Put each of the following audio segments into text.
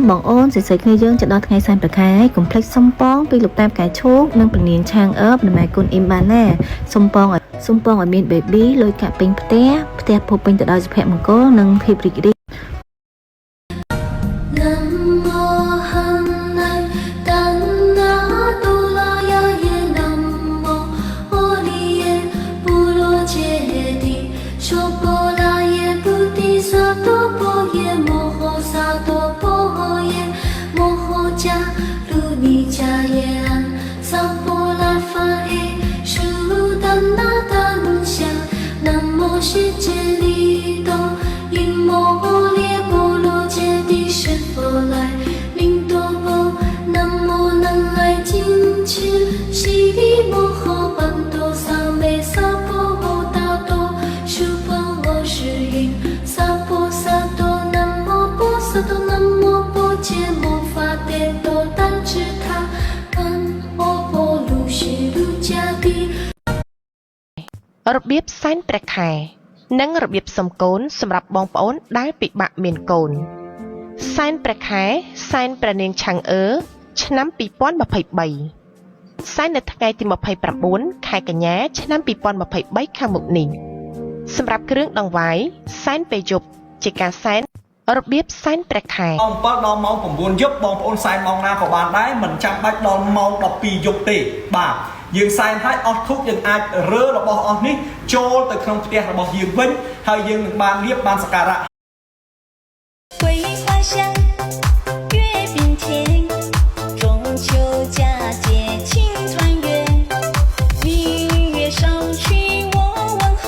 បងអូនសួស្តីគ្នាយើងទៅដល់ថ្ងៃសែនប្រខែកុំភ្លេចសុំប៉ងពីលោកតាមកាយឈូកនិងពលានឆាងអើបដើម្បីគុណអ៊ីមបានណាសុំប៉ងឲ្យមាន baby លុយកាក់ពេញផ្ទះពោពេញទៅដោយសុភមង្គលនិងភាពរីករាយ世界里都因摩诃列波罗揭谛是佛来令多波南无南来金持悉地摩诃班多萨美萨婆诃大多苏婆罗是因萨婆萨多南无波萨多南无波揭摩法帝多丹智他南无波卢是卢迦帝របៀបសែនព្រះខែនិងរបៀបសំកូនសម្រាប់បងប្អូនដែលពិបាកមានកូនសែនព្រះខែសែនព្រះនាងឆាងអឺឆ្នាំ2023សែននៅថ្ងៃទី29ខែកញ្ញាឆ្នាំ2023ខាងមុខនេះសម្រាប់គ្រឿងដង្វាយសែនពេលយប់ជាការសែនរបៀបសែនព្រះខែម៉ោង7ដល់ម៉ោង9យប់បងប្អូនសែនម៉ោងណាក៏បានដែរមិនចាំបាច់ដល់ម៉ោង12យប់ទេបាទយើងសែនឲ្យអស់ធូបយើងអាចរើរបស់អស់នេះចូលទៅក្នុងផ្ទះរបស់យើងវិញហើយយើងនឹងបានរៀបបានសក្ការៈ桂花香，月饼甜，中秋佳节庆团圆。明月捎去我问候，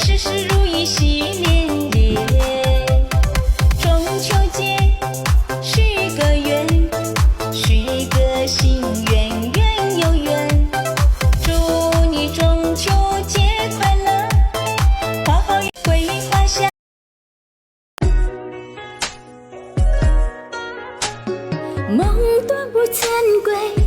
事事如意喜连连。中秋节许个愿，许个心愿，愿有缘。祝你中秋节快乐，花好桂花香。梦断不曾归。